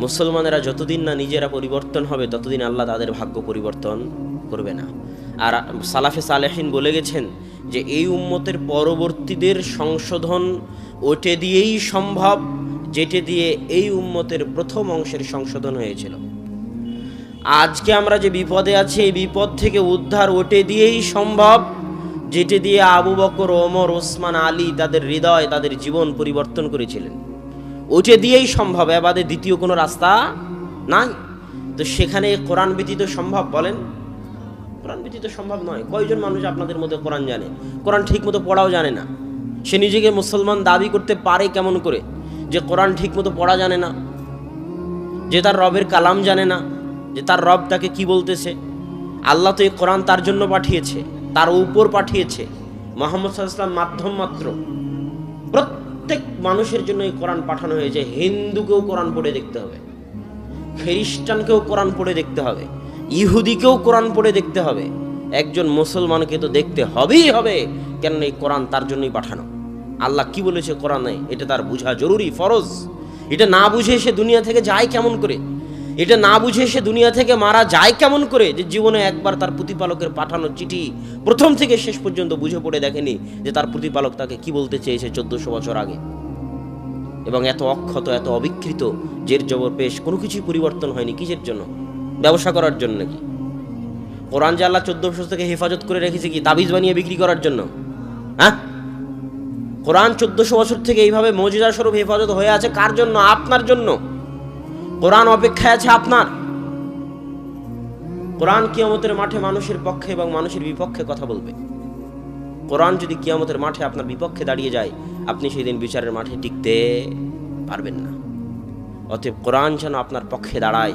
মুসলমানেরা যতদিন না নিজেরা পরিবর্তন হবে ততদিন আল্লাহ তাদের ভাগ্য পরিবর্তন করবে না। আর সালাফে সালেহিন বলে গেছেন যে এই উম্মতের পরবর্তীদের সংশোধন ওটে দিয়েই সম্ভব যেটে দিয়ে এই উম্মতের প্রথম অংশের সংশোধন হয়েছিল। আজকে আমরা যে বিপদে আছি এই বিপদ থেকে উদ্ধার ওটে দিয়েই সম্ভব যেটে দিয়ে আবু বকর, ওমর, ওসমান, আলী তাদের হৃদয় তাদের জীবন পরিবর্তন করেছিলেন। ওটে দিয়েই সম্ভব, এবারে দ্বিতীয় কোনো রাস্তা নাই। তো সেখানে কোরআন ব্যতীত সম্ভব? বলেন, কোরআন ব্যতীত সম্ভব নয়। কয়জন মানুষ আপনাদের মধ্যে কোরআন জানে? কোরআন ঠিক মতো পড়াও জানে না। সে নিজেকে মুসলমান দাবি করতে পারে কেমন করে যে কোরআন ঠিক মতো পড়া জানে না, যে তার রবের কালাম জানে না, যে তার রব তাকে কি বলতেছে? আল্লাহ তো এই কোরআন তার জন্য পাঠিয়েছে, তার উপর পাঠিয়েছে। মুহাম্মদ সাল্লাল্লাহু আলাইহি ওয়াসাল্লাম মাধ্যম মাত্র। প্রত্যেক মানুষের জন্য এই কোরআন পাঠানো হয়েছে। হিন্দুকেও কোরআন পড়ে দেখতে হবে, খ্রিস্টানকেও কোরআন পড়ে দেখতে হবে, ইহুদিকেও কোরআন পড়ে দেখতে হবে। একজন মুসলমানকে তো দেখতে হবেই হবে, কেননা এই কোরআন তার জন্যই পাঠানো। আল্লাহ কি বলেছে কোরআনে এটা তার বোঝা জরুরি, ফরজ। এটা না বুঝে সে দুনিয়া থেকে যায় কেমন করে? এটা না বুঝে সে দুনিয়া থেকে মারা যায় কেমন করে? যে জীবনে একবার তার প্রতিপালকের পাঠানো চিঠি প্রথম থেকে শেষ পর্যন্ত বুঝে পড়ে দেখেনি যে তার প্রতিপালক তাকে কি বলতে চেয়েছে 1400 বছর আগে। এবং এত অক্ষত, এত অবিকৃত, জের জবর পেশ কোনো কিছুই পরিবর্তন হয়নি। কিসের জন্য? ব্যবসা করার জন্য নাকি? কোরআন যে আল্লাহ 1400 থেকে হেফাজত করে রেখেছে কি তাবিজ বানিয়ে বিক্রি করার জন্য? হ্যাঁ, কোরআন 1400 বছর থেকে এইভাবে মুজিজা স্বরূপ হেফাজত হয়ে আছে কার জন্য? আপনার জন্য। কোরআন অপেক্ষায় আছে আপনার। কোরআন কিয়ামতের মাঠে মানুষের পক্ষে এবং মানুষের বিপক্ষে কথা বলবে। কোরআন যদি কিয়ামতের মাঠে আপনার বিপক্ষে দাঁড়িয়ে যায়, আপনি সেই দিন বিচারের মাঠে টিকতে পারবেন না। অতএব কোরআন যেন আপনার পক্ষে দাঁড়ায়,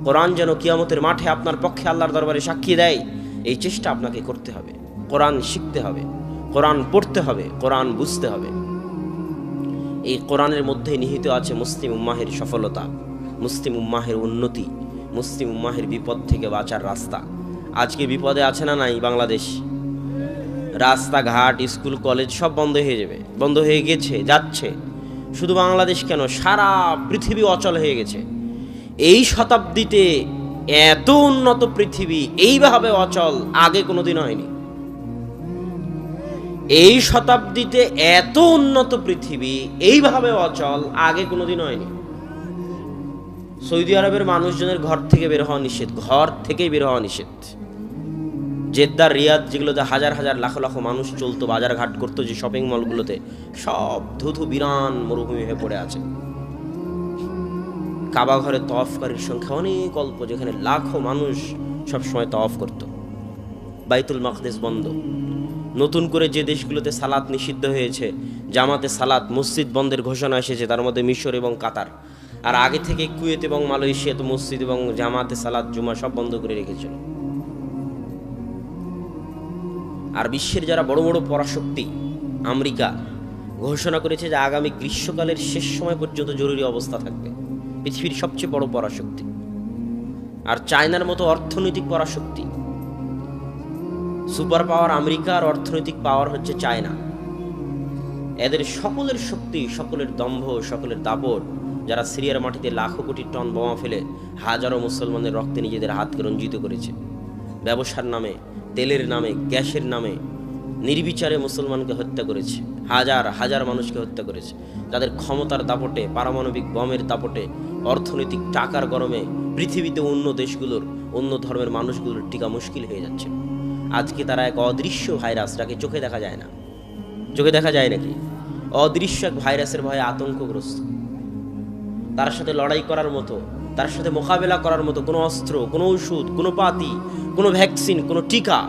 কোরআন যেন কিয়ামতের মাঠে আপনার পক্ষে আল্লাহর দরবারে সাক্ষী দেয়, এই চেষ্টা আপনাকে করতে হবে। কোরআন শিখতে হবে, কোরআন পড়তে হবে, কোরআন বুঝতে হবে। এই কোরআনের মধ্যে নিহিত আছে মুসলিম উম্মাহের সফলতা, মুসলিম উম্মাহের উন্নতি, মুসলিম উম্মাহের বিপদ থেকে বাঁচার রাস্তা। আজকে বিপদে আছে না নাই বাংলাদেশ? রাস্তাঘাট, স্কুল, কলেজ সব বন্ধ হয়ে যাবে, বন্ধ হয়ে গেছে, যাচ্ছে। শুধু বাংলাদেশ কেন, সারা পৃথিবী অচল হয়ে গেছে। এই শতাব্দীতে এত উন্নত পৃথিবী এইভাবে অচল আগে কোনোদিন হয়নি। এই শতাব্দীতে এত উন্নত পৃথিবী এইভাবে অচল আগে কোনোদিন হয়নি। সৌদি আরবের মানুষজনের ঘর থেকে বের হওয়া নিষেধ, ঘর থেকেই বের হওয়া নিষেধ। জেদ্দার, রিয়াদ, যেগুলোতে হাজার হাজার লাখ লাখ মানুষ চলতো, বাজার ঘাট করতো, যে শপিং মলগুলোতে, সব ধুধু বিরান মরুভূমি হয়ে পড়ে আছে। কাবা ঘরে তওয়াফকারীর সংখ্যা অনেক অল্প, যেখানে লাখো মানুষ সবসময় তওয়াফ করত। বাইতুল মাকদিস বন্ধ। নতুন করে যে দেশগুলোতে সালাত নিষিদ্ধ হয়েছে, জামাতে সালাত, মসজিদ বন্ধের ঘোষণা এসেছে, তার মধ্যে মিশর এবং কাতার। আর আগে থেকে কুয়েত এবং মালয়েশিয়া তো মসজিদ এবং জামাতে সালাত, জুমা সব বন্ধ করে রেখেছিল। আর বিশ্বের যারা বড় বড় পরাশক্তি, আমেরিকা ঘোষণা করেছে যে আগামী গ্রীষ্মকালের শেষ সময় পর্যন্ত জরুরি অবস্থা থাকবে। পৃথিবীর সবচেয়ে বড় পরাশক্তি। আর চায়নার মতো অর্থনৈতিক পরাশক্তি, সুপার পাওয়ার আমেরিকা, আর অর্থনৈতিক পাওয়ার হচ্ছে চায়না। এদের সকলের শক্তি, সকলের দম্ভ, সকলের দাপট, যারা সিরিয়ার মাটিতে লাখো কোটি টন বোমা ফেলে হাজারো মুসলমানের রক্তে নিজেদের হাতকে রঞ্জিত করেছে। ব্যবসার নামে, তেলের নামে, গ্যাসের নামে নির্বিচারে মুসলমানকে হত্যা করেছে, হাজার হাজার মানুষকে হত্যা করেছে। তাদের ক্ষমতার দাপটে, পারমাণবিক বমের দাপটে, অর্থনৈতিক টাকার গরমে পৃথিবীতে অন্য দেশগুলোর, অন্য ধর্মের মানুষগুলোর টিকা মুশকিল হয়ে যাচ্ছে। আজকে তারা এক অদৃশ্য ভাইরাস, যাকে চোখে দেখা যায় না, চোখে দেখা যায় নাকি, অদৃশ্য এক ভাইরাসের ভয়ে আতঙ্কগ্রস্ত। তার সাথে লড়াই করার মতো, তার সাথে মোকাবেলা করার মতো কোনো অস্ত্র, কোনো ওষুধ, কোনো পাতি, কোনো ভ্যাকসিন, কোনো টিকা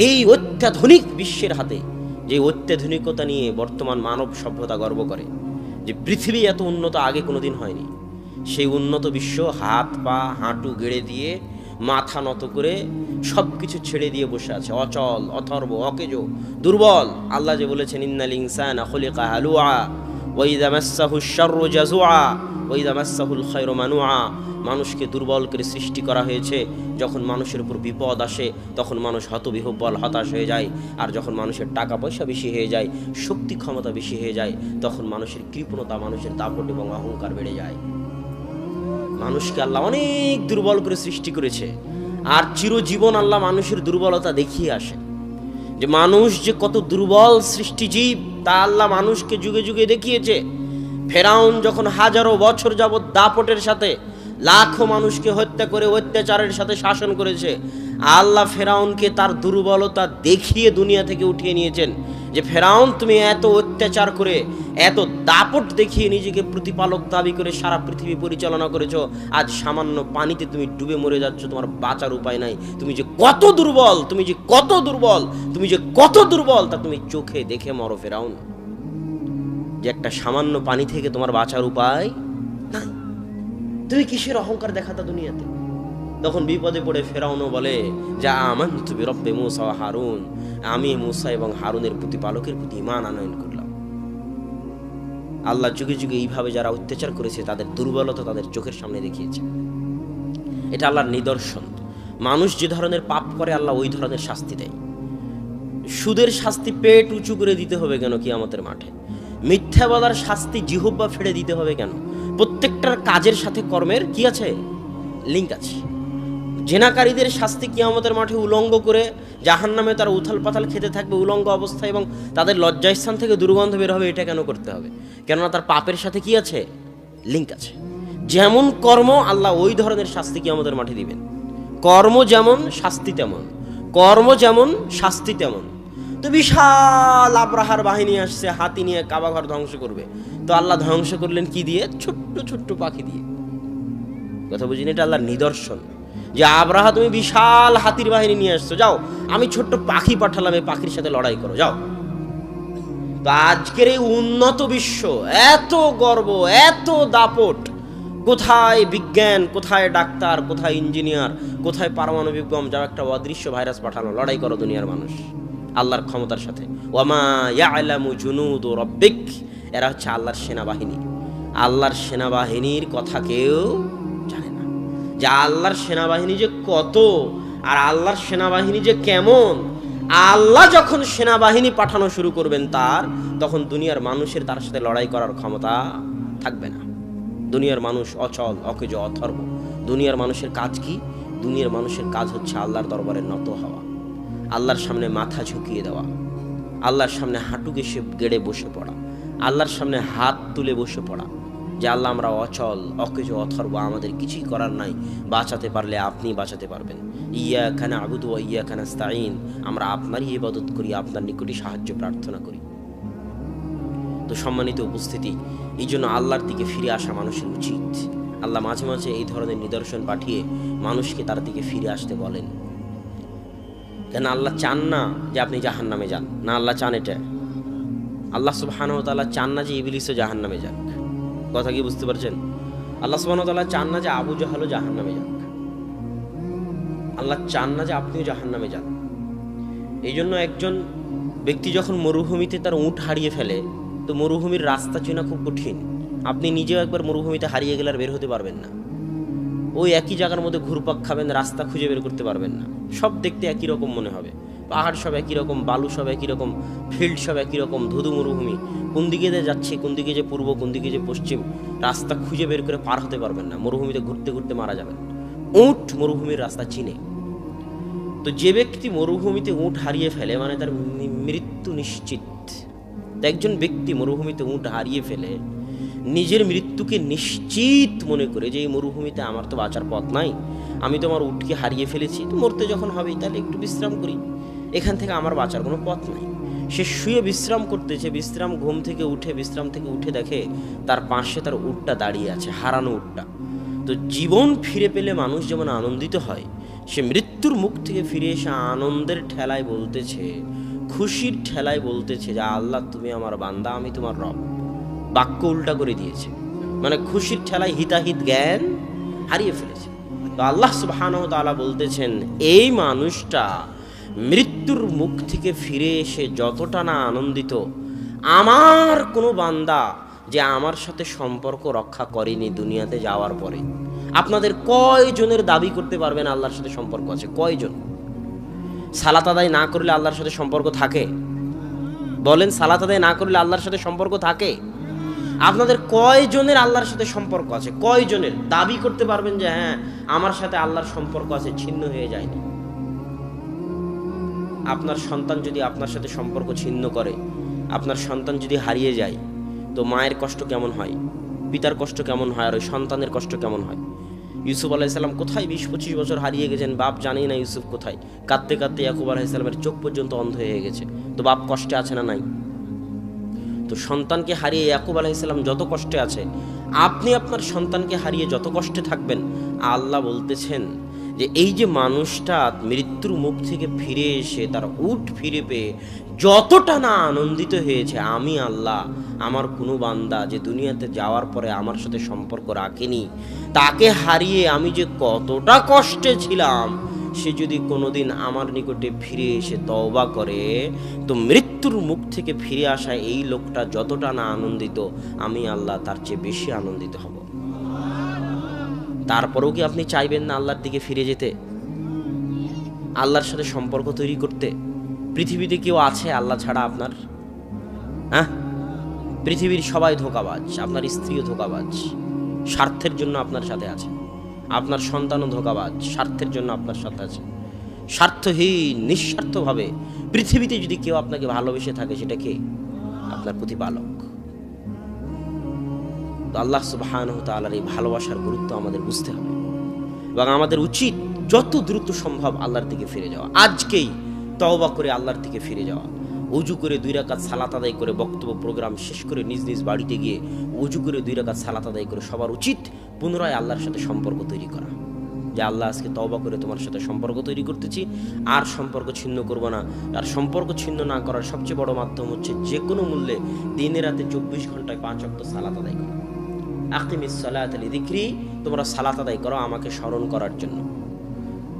এই অত্যাধুনিক বিশ্বের হাতে, যে অত্যাধুনিকতা নিয়ে বর্তমান মানব সভ্যতা গর্ব করে, যে পৃথিবী এত উন্নত আগে কোনোদিন হয়নি, সেই উন্নত বিশ্ব হাত পা হাঁটু গেড়ে দিয়ে, মাথা নত করে, সব কিছু ছেড়ে দিয়ে বসে আছে, অচল, অথর্ব, অকেজো, দুর্বল। আল্লাহ যে বলেছেন ইন্নাল ইনসানা খুলিকা হালুআ ওয়া ইযা মাসসাহুশ শাররু জাযুআ ওয়া ইযা মাসসাহুল খায়রু মানুআ। মানুষকে দুর্বল করে সৃষ্টি করা হয়েছে। যখন মানুষের উপর বিপদ আসে তখন মানুষ হতবিহ্বল, হতাশ হয়ে যায়। আর যখন মানুষের টাকা পয়সা বেশি হয়ে যায়, শক্তি ক্ষমতা বেশি হয়ে যায়, তখন মানুষের কৃপণতা, মানুষের দাপট এবং অহংকার বেড়ে যায়। মানুষকে আল্লাহ অনেক দুর্বল করে সৃষ্টি করেছে, আর চিরজীবন আল্লাহ মানুষের দুর্বলতা দেখিয়ে আসে যে মানুষ যে কত দুর্বল সৃষ্টিজীব তা আল্লাহ মানুষকে যুগে যুগে দেখিয়েছে। ফেরাউন যখন হাজারো বছর যাবৎ দাপটের সাথে লাখো মানুষকে হত্যা করে অত্যাচারের সাথে শাসন করেছে, আল্লাহ ফেরাউনকে তার দুর্বলতা দেখিয়ে দুনিয়া থেকে উঠিয়ে নিয়েছেন যে ফেরাউন, তুমি এত অত্যাচার করে এত দাপট দেখিয়ে নিজেকে প্রতিপালক দাবি করে সারা পৃথিবী পরিচালনা করেছো, আজ সামান্য পানিতে তুমি ডুবে মরে যাচ্ছ, তোমার বাঁচার উপায় নাই। তুমি যে কত দুর্বল, তুমি যে কত দুর্বল, তুমি যে কত দুর্বল তা তুমি চোখে দেখে মরো ফেরাউন, যে একটা সামান্য পানি থেকে তোমার বাঁচার উপায় নাই। তুমি কিসের অহংকার দেখাতা দুনিয়াতে? তখন বিপদে পড়ে ফেরাউনও বলে যে আমানতু বিরব্বি মূসা ওয়া হারুন, আমি মূসা এবং হারুনের প্রতিপালকের প্রতি ঈমান আনয়ন করলাম। আল্লাহ যুগে যুগে এইভাবে যারা অত্যাচার করেছে তাদের দুর্বলতা তাদের চোখের সামনে দেখিয়েছে। এটা আল্লাহর নিদর্শন। মানুষ যে ধরনের পাপ করে আল্লাহ ওই ধরনের শাস্তি দেয়। সুদের শাস্তি পেট উঁচু করে দিতে হবে কেন কিয়ামতের মাঠে? মিথ্যা বলার শাস্তি জিহ্বা ফেড়ে দিতে হবে কেন? প্রত্যেকটার কাজের সাথে কর্মের কি আছে? লিঙ্ক আছে। জেনাকারীদের শাস্তি কিয়ামতের মাঠে উলঙ্গ করে জাহান্নামে তারা উথাল পাথাল খেতে থাকবে উলঙ্গ অবস্থায়, এবং তাদের লজ্জাস্থান থেকে দুর্গন্ধ বের হবে। এটা কেন করতে হবে? কেননা তার পাপের সাথে কি আছে? লিঙ্ক আছে। যেমন কর্ম আল্লাহ ওই ধরনের শাস্তি কিয়ামতের মাঠে দিবেন। কর্ম যেমন শাস্তি তেমন, কর্ম যেমন শাস্তি তেমন। তো বিশাল আব্রাহার বাহিনী আসছে হাতি নিয়ে কাবাঘর ধ্বংস করবে, তো আল্লাহ ধ্বংস করলেন কি দিয়ে? ছোট্ট ছোট্ট পাখি দিয়ে। কথা বুঝিনি? এটা আল্লাহর নিদর্শন যে আব্রাহা তুমি বিশাল হাতির বাহিনী নিয়ে আসছো, যাও আমি ছোট্ট পাখি পাঠালাম, এই পাখির সাথে লড়াই করো, যাও। তো আজকের এই উন্নত বিশ্ব, এত গর্ব, এত দাপট, কোথায় বিজ্ঞান, কোথায় ডাক্তার, কোথায় ইঞ্জিনিয়ার, কোথায় পারমাণবিক বম, যাও একটা অদৃশ্য ভাইরাস পাঠানো, লড়াই করো দুনিয়ার মানুষ আল্লাহর ক্ষমতার সাথে। ওয়ামা ইয়ালামু জুনুদু রাব্বিক, এরা হচ্ছে আল্লাহর সেনাবাহিনী। আল্লাহর সেনাবাহিনীর কথা কেউ জানে না, যে আল্লাহর সেনাবাহিনী যে কত আর আল্লাহর সেনাবাহিনী যে কেমন। আল্লাহ যখন সেনাবাহিনী পাঠানো শুরু করবেন তখন দুনিয়ার মানুষের তার সাথে লড়াই করার ক্ষমতা থাকবে না। দুনিয়ার মানুষ অচল, অকেজ, অথর্ব। দুনিয়ার মানুষের কাজ কি? দুনিয়ার মানুষের কাজ হচ্ছে আল্লাহর দরবারে নত হওয়া, আল্লাহর সামনে মাথা ঝুঁকিয়ে দেওয়া, আল্লাহর সামনে হাঁটু গেড়ে বসে পড়া, আল্লাহর সামনে হাত তুলে বসে পড়া, যে আল্লাহ আমরা অচল, অকেজ, অথর্ব, আমাদের কিছুই করার নাই, বাঁচাতে পারলে আপনি বাঁচাতে পারবেন। ইয়াকা না'বুদু ওয়া ইয়াকা নাস্তাঈন, আমরা আপনারই ইবাদত করি, আপনার নিকটই সাহায্য প্রার্থনা করি। তো সম্মানিত উপস্থিতি, এই জন্য আল্লাহর দিকে ফিরে আসা মানুষের উচিত। আল্লাহ মাঝে মাঝে এই ধরনের নিদর্শন পাঠিয়ে মানুষকে তার দিকে ফিরে আসতে বলেন। কেন আল্লাহ চান না যে আপনি জাহান্নামে যান, না আল্লাহ চান এটা? আল্লাহ সুবহানাহু ওয়া তাআলা চান না যে ইবলিসও জাহান্নামে যাক। কথা কি বুঝতে পারছেন? আল্লাহ সুবহানাহু ওয়া তাআলা চান না যে আবু জাহলও জাহান্নামে যাক। আল্লাহ চান না যে আপনিও জাহান্নামে যান। এই জন্য একজন ব্যক্তি যখন মরুভূমিতে তার উট হারিয়ে ফেলে, তো মরুভূমির রাস্তা চেনা খুব কঠিন। আপনি নিজেও একবার মরুভূমিতে হারিয়ে গেলে আর বের হতে পারবেন না। ওই একই জায়গার মধ্যে ঘুরপাক খাবেন, রাস্তা খুঁজে বের করতে পারবেন না। সব দেখতে একই রকম মনে হবে, পাহাড় সব একই রকম, বালু সব একই রকম, ফিল্ড সব একই রকম, ধুধু মরুভূমি। কোন দিকে যে যাচ্ছে, কোন দিকে যে পূর্ব, কোন দিকে যে পশ্চিম, রাস্তা খুঁজে বের করে পার হতে পারবেন না। মরুভূমিতে ঘুরতে ঘুরতে মারা যাবেন। উট মরুভূমির রাস্তা চিনে। তো যে ব্যক্তি মরুভূমিতে উট হারিয়ে ফেলে মানে তার মৃত্যু নিশ্চিত। তো একজন ব্যক্তি মরুভূমিতে উট হারিয়ে ফেলে নিজের মৃত্যুকে নিশ্চিত মনে করে যে এই মরুভূমিতে আমার তো বাঁচার পথ নাই, আমি তো আমার উটকে হারিয়ে ফেলেছি, তো মরতে যখন হবেই তাহলে একটু বিশ্রাম করি, এখান থেকে আমার বাঁচার কোনো পথ নাই। সে শুয়ে বিশ্রাম করতেছে, ঘুম থেকে উঠে বিশ্রাম থেকে উঠে দেখে তার পাশে তার উটটা দাঁড়িয়ে আছে, হারানো উটটা। তো জীবন ফিরে পেলে মানুষ যেমন আনন্দিত হয়, সে মৃত্যুর মুখ থেকে ফিরে এসে আনন্দের ঠেলায় বলতেছে, খুশির ঠেলায় বলতেছে যে আল্লাহ তুমি আমার বান্দা, আমি তোমার রব। বাক্য উল্টা করে দিয়েছে, মানে খুশির ঠেলায় হিতাহিত জ্ঞান হারিয়ে ফেলেছে। তো আল্লাহ সুবহানাহু ওয়া তাআলা বলতেছেন, এই মানুষটা মৃত্যুর মুখ থেকে ফিরে এসে যতটা না আনন্দিত, আমার কোনো বান্দা যে আমার সাথে সম্পর্ক রক্ষা করেনি দুনিয়াতে যাওয়ার পরে। আপনাদের কয়জনের দাবি করতে পারবেন আল্লাহর সাথে সম্পর্ক আছে? কয়জন? সালাত আদায় না করলে আল্লাহর সাথে সম্পর্ক থাকে? বলেন, সালাত আদায় না করলে আল্লাহর সাথে সম্পর্ক থাকে? আপনাদের কয়জনের আল্লাহর সাথে সম্পর্ক আছে? কয়জনের দাবি করতে পারবেন যে হ্যাঁ আমার সাথে আল্লাহর সম্পর্ক আছে, ছিন্ন হয়ে যায়নি? আপনার সন্তান যদি আপনার সাথে সম্পর্ক ছিন্ন করে, আপনার সন্তান যদি হারিয়ে যায়, তো মায়ের কষ্ট কেমন হয়, পিতার কষ্ট কেমন হয়, আর ওই সন্তানের কষ্ট কেমন হয়? ইউসুফ আলাইহিসসালাম কোথায় 20-25 বছর হারিয়ে গেছেন, বাপ জানেই না ইউসুফ কোথায়। কাঁদতে কাঁদতে ইয়াকুব আলাইহিসসালামের চোখ পর্যন্ত অন্ধ হয়ে গেছে, তো বাপ কষ্টে আছে না নাই? তো সন্তানকে হারিয়ে ইয়াকুব আলাইহিসসালাম যত কষ্টে আছে, আপনি আপনার সন্তানকে হারিয়ে যত কষ্টে থাকবেন। আল্লাহ বলতেছেন যে এই যে মানুষটা মৃত্যুর মুখ থেকে ফিরে এসে তার উট ফিরে পেয়ে যতটা না আনন্দিত হয়েছে, আমি আল্লাহ আমার কোনো বান্দা যে দুনিয়াতে যাওয়ার পরে আমার সাথে সম্পর্ক রাখেনি, তাকে হারিয়ে আমি যে কতটা কষ্টে ছিলাম, সে যদি কোনোদিন আমার নিকটে ফিরে এসে তওবা করে, তো মৃত্যুর মুখ থেকে ফিরে আসা এই লোকটা যতটা না আনন্দিত, আমি আল্লাহ তার চেয়ে বেশি আনন্দিত হব। তারপরেও কি আপনি চাইবেন না আল্লাহর দিকে ফিরে যেতে, আল্লাহর সাথে সম্পর্ক তৈরি করতে? পৃথিবীতে কেউ আছে আল্লাহ ছাড়া আপনার? হ্যাঁ, পৃথিবীর সবাই ধোঁকাবাজ, আপনার স্ত্রীও ধোঁকাবাজ, স্বার্থের জন্য আপনার সাথে আছে। আপনার সন্তানও ধোঁকাবাজ, স্বার্থের জন্য আপনার সাথে আছে। স্বার্থহীন নিঃস্বার্থভাবে পৃথিবীতে যদি কেউ আপনাকে ভালোবেসে থাকে, সেটা কে? আপনার প্রতিপালক। তো আল্লাহ সুবহানাহু ওয়া তাআলার এই ভালোবাসার গুরুত্ব আমাদের বুঝতে হবে এবং আমাদের উচিত যত দ্রুত সম্ভব আল্লাহর দিকে ফিরে যাওয়া। আজকেই তওবা করে আল্লাহর দিকে ফিরে যাওয়া, ওযু করে 2 রাকাত সালাত আদায় করে, বক্তব্য প্রোগ্রাম শেষ করে নিজ নিজ বাড়িতে গিয়ে ওযু করে 2 রাকাত সালাত আদায় করে সবার উচিত পুনরায় আল্লাহর সাথে সম্পর্ক তৈরি করা। যে আল্লাহ, আজকে তওবা করে তোমার সাথে সম্পর্ক তৈরি করতেছি, আর সম্পর্ক ছিন্ন করব না। আর সম্পর্ক ছিন্ন না করার সবচেয়ে বড় মাধ্যম হচ্ছে যে কোনো মূল্যে দিনে রাতে 24 ঘন্টায় 5 ওয়াক্ত সালাত আদায় করা। আকিমিস সালাতা লিযিকরি, তোমরা সালাত আদায় করো আমাকে স্মরণ করার জন্য।